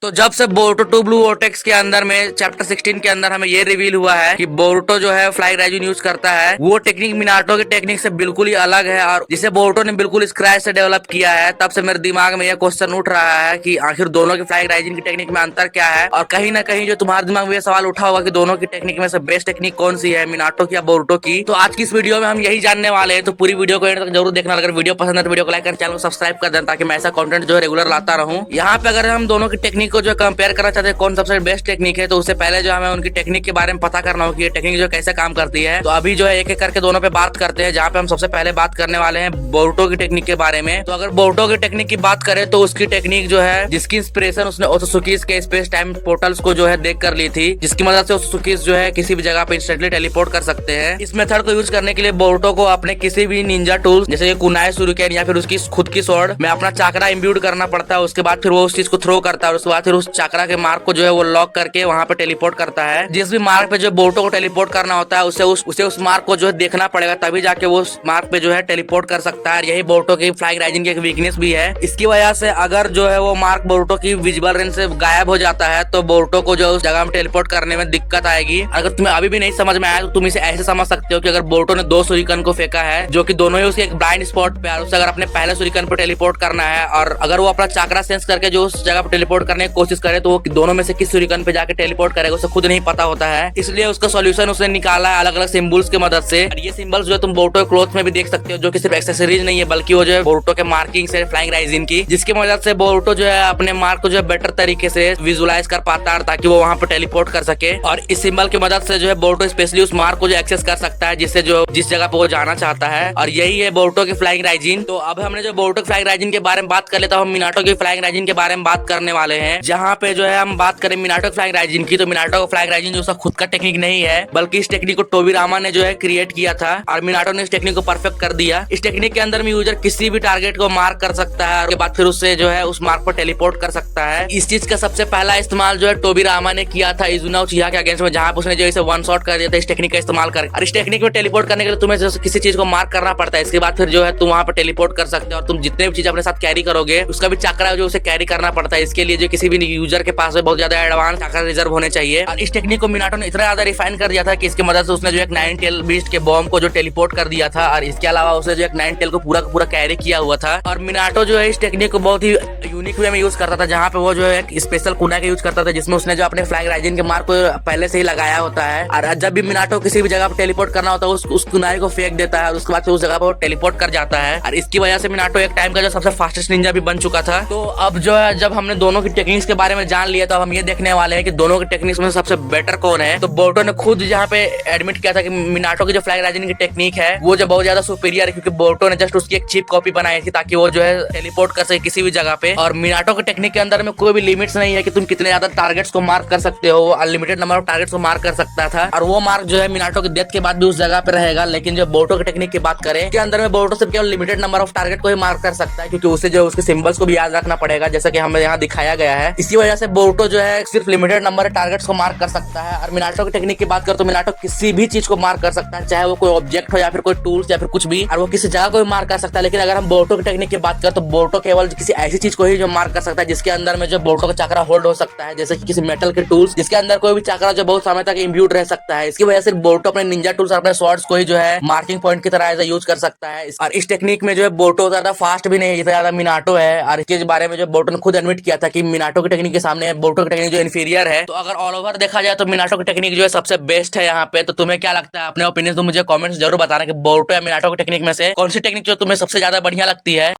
तो जब से बोरुटो 2 ब्लू वोर्टेक्स के अंदर में चैप्टर 16 के अंदर हमें ये रिवील हुआ है कि बोरुटो जो है फ्लाइंग राइजिन यूज करता है, वो टेक्निक मिनाटो की टेक्निक से बिल्कुल ही अलग है और जिसे बोरुटो ने बिल्कुल स्क्रैच से डेवलप किया है। तब से मेरे दिमाग में यह क्वेश्चन उठ रहा है कि आखिर दोनों की फ्लाइंग राइजिन की टेक्निक में अंतर क्या है, और कहीं ना कहीं जो तुम्हारे दिमाग में ये सवाल उठा होगा कि दोनों की टेक्निक में से बेस्ट टेक्निक कौन सी है, मिनाटो की या बोरुटो की। तो आज की इस वीडियो में हम यही जानने वाले हैं। तो पूरी वीडियो को एंड तक जरूर देखना। अगर वीडियो पसंद है तो वीडियो को लाइक कर, चैनल को सब्सक्राइब कर देना ताकि मैं ऐसा कंटेंट जो है रेगुलर लाता रहूं। यहाँ पे अगर हम दोनों की टेक्निक को जो कंपेयर करना चाहते हैं कौन सबसे बेस्ट टेक्निक है, तो उससे पहले जो हमें उनकी टेक्निक के बारे में पता करना होगा कि ये टेक्निक जो कैसे काम करती है। तो अभी जो है एक एक करके दोनों पे बात करते हैं, जहाँ पे हम सबसे पहले बात करने वाले हैं बोरुटो की टेक्निक के बारे में। तो अगर बोरुटो की टेक्निक की बात करें तो उसकी टेक्निक जो है, जिसकी इंस्पिरेशन उसने ओत्सुकी के स्पेस टाइम पोर्टल्स को जो है देख कर ली थी, जिसकी मदद से ओत्सुकी जो है किसी भी जगह पे इंस्टेंटली टेलीपोर्ट कर सकते हैं। इस मेथड को यूज करने के लिए बोरुटो को अपने किसी भी निंजा टूल्स जैसे कुनाई शुरिकेन या फिर उसकी खुद की स्वॉर्ड में अपना चाकरा इम्ब्यूड करना पड़ता है। उसके बाद फिर वो उस चीज को थ्रो करता है और उसके बाद फिर उस चाकरा के मार्क को जो है वो लॉक करके वहां पे टेलीपोर्ट करता है। जिस भी मार्क पे जो बोरुटो को टेलीपोर्ट करना होता है उसे उस मार्क को जो है देखना पड़ेगा, तभी जाके वो उस मार्क पे जो है टेलीपोर्ट कर सकता है। यही बोरुटो की फ्लाइंग राइजिन की एक वीकनेस भी है। इसकी वजह से अगर जो है वो मार्क बोरुटो की विजिबल रेंज से गायब हो जाता है तो बोरुटो को जो उस जगह में टेलीपोर्ट करने में दिक्कत आएगी। अगर तुम्हें अभी भी नहीं समझ में आया तो तुम इसे ऐसे समझ सकते हो कि अगर बोरुटो ने 2 सुरिकन को फेंका है जो कि दोनों ही उसके एक ब्लाइंड स्पॉट पे, और उसे अगर अपने पहले सुरिकन पे टेलीपोर्ट करना है और अगर वो अपना चाकरा सेंस करके जो उस जगह पे टेलीपोर्ट करने की कोशिश करे तो वो दोनों में से किस सुरिकन पे जाके टेलीपोर्ट करेगा उसे खुद नहीं पता होता है। इसलिए उसका सॉल्यूशन उसने निकाला है अलग अलग सिंबल्स की मदद से। और ये सिंबल्स जो तुम बोरुटो क्लोथ में भी देख सकते हो, जो कि सिर्फ एक्सेसरीज नहीं है बल्कि वो जो है बोरुटो के मार्किंग से फ्लाइंग राइजिन की, जिसकी मदद से बोरुटो जो है अपने मार्क को जो है बेटर तरीके से विजुलाइज कर पाता है ताकि वो वहां पर टेलीपोर्ट कर सके। और इस सिंबल की मदद से जो है बोरुटो स्पेशली उस मार्क को जो एक्सेस कर सकता है जिससे जो जिस जगह पे वो जाना चाहता है। और यही है बोरुटो की फ्लाइंग राइजिन। तो अब हमने जो बोरुटो की फ्लाइंग राइजिन के बारे में बात कर लेता, हम मिनाटो की फ्लाइंग राइजिन के बारे में बात करने वाले हैं। जहाँ पे जो है हम बात करें मिनाटो की फ्लाइंग राइजिन की, तो मिनाटो का फ्लाइंग राइजिन जो उसका खुद का टेक्निक नहीं है बल्कि इस टेक्निक को टोबिरामा ने जो है क्रिएट किया था और मिनाटो ने इस टेक्निक को परफेक्ट कर दिया। इस टेक्निक के अंदर में यूजर किसी भी टारगेट को मार्क कर सकता है और उसके बाद फिर उससे जो है उस मार्क पर टेलीपोर्ट कर सकता है। इस चीज का सबसे पहला इस्तेमाल जो है टोबिरामा ने किया था इजुना उचिहा के अगेंस्ट में, जहाँ पे उसने जो इसे वन शॉट कर दिया था इस टेक्निक का इस्तेमाल कर। और इस टेक्निक में टेलीपोर्ट करने के लिए तुम्हें किसी चीज को मार्क करना पड़ता है, इसके बाद फिर जो है तुम वहां पर टेलीपोर्ट कर सकते हो। और तुम जितने भी चीज अपने साथ कैरी करोगे उसका भी चक्रा जो उसे कैरी करना पड़ता है। इसके लिए जो किसी भी यूजर के पास बहुत ज्यादा एडवांस चक्रा रिजर्व होने चाहिए। और इस टेक्निक को मिनाटो ने इतना ज्यादा रिफाइन कर दिया था कि इसकी मदद से उसने जो एक 9 टेल बीस्ट के बॉम्ब को जो टेलीपोर्ट कर दिया था। और इसके अलावा उसने जो एक 9 टेल को पूरा कैरी किया हुआ था। और मिनाटो जो है इस टेक्निक को बहुत ही यूनिक वे में यूज करता था, जहाँ पे वो जो है एक स्पेशल कुना का यूज करता था जिसमें उसने जो अपने फ्लाइंग राइजिन के मार्क को पहले से ही लगाया होता है। और जब भी मिनाटो किसी भी जगह पर टेलीपोर्ट करना होता है उस कुनाई को फेंक देता है और उसके बाद उस जगह पर टेलीपोर्ट कर जाता है। और इसकी वजह से मिनाटो एक टाइम का जो सबसे फास्टेस्ट निंजा भी बन चुका था। तो अब जो है जब हमने दोनों की टेक्निक्स के बारे में जान लिया तो हम ये देखने वाले हैं कि दोनों की टेक्निक्स में सबसे बेटर कौन है। तो बोरुटो ने खुद यहाँ पे एडमिट किया था कि मिनाटो की जो फ्लाइंग राइजिन की टेक्निक है वो जो बहुत ज्यादा सुपीरियर है, क्योंकि बोरुटो ने जस्ट उसकी एक चीप कॉपी बनाई थी ताकि वो जो है टेलीपोर्ट कर सके किसी भी जगह पे। और मिनाटो की टेक्निक के अंदर में कोई भी लिमिट्स नहीं है कि तुम कितने ज्यादा टारगेट्स को मार्क कर सकते हो। अनलिमिटेड नंबर ऑफ टारगेट्स को मार्क कर सकता था और वो मार्क जो है मिनाटो की डेथ के बाद भी उस जगह पे रहेगा। लेकिन जो बोरुटो की टेक्निक की बात करें के अंदर में बोरुटो सिर्फ केवल लिमिटेड नंबर ऑफ टारगेट को ही मार्क कर सकता है, क्योंकि उसे जो उसके सिंबल्स को भी याद रखना पड़ेगा जैसा कि हमें यहाँ दिखाया गया है। इसी वजह से बोरुटो जो है सिर्फ लिमिटेड नंबर ऑफ टारगेट्स को मार्क कर सकता है। और मिनाटो की टेक्निक की बात करें तो मिनाटो किसी भी चीज को मार्क कर सकता है, चाहे वो कोई ऑब्जेक्ट हो या फिर कोई टूल्स या फिर कुछ भी, और वो किसी जगह को भी मार्क कर सकता है। लेकिन अगर हम बोरुटो की टेक्निक की बात करें तो बोरुटो केवल किसी ऐसी चीज को ही जो मार्क कर सकता है जिसके अंदर में जो बोरुटो का चक्रा होल्ड हो सकता है, जैसे कि किसी मेटल के टूल्स जिसके अंदर कोई भी चक्रा जो बहुत समय तक इम्ब्यूड रह सकता है। इसकी वजह से बोरुटो अपने निंजा टूल्स और अपने स्वॉर्ड्स को ही जो है मार्किंग पॉइंट की तरह यूज कर सकता है। और इस टेक्निक में जो है बोरुटो ज्यादा फास्ट भी नहीं, जितना ज्यादा मिनाटो है। और इसके बारे में जो बोरुटो ने खुद एडमिट किया था कि मिनाटो की टेक्निक के सामने बोरुटो की टेक्निक जो इंफीरियर है। तो अगर ऑल ओवर देखा जाए तो मिनाटो की टेक्निक जो है सबसे बेस्ट है यहाँ पे। तो तुम्हें क्या लगता है? अपने ओपिनियन तो मुझे कमेंट्स जरूर बताना कि बोरुटो या मिनाटो की टेक्निक में से कौन सी टेक्निक जो तुम्हें सबसे ज्यादा बढ़िया लगती है।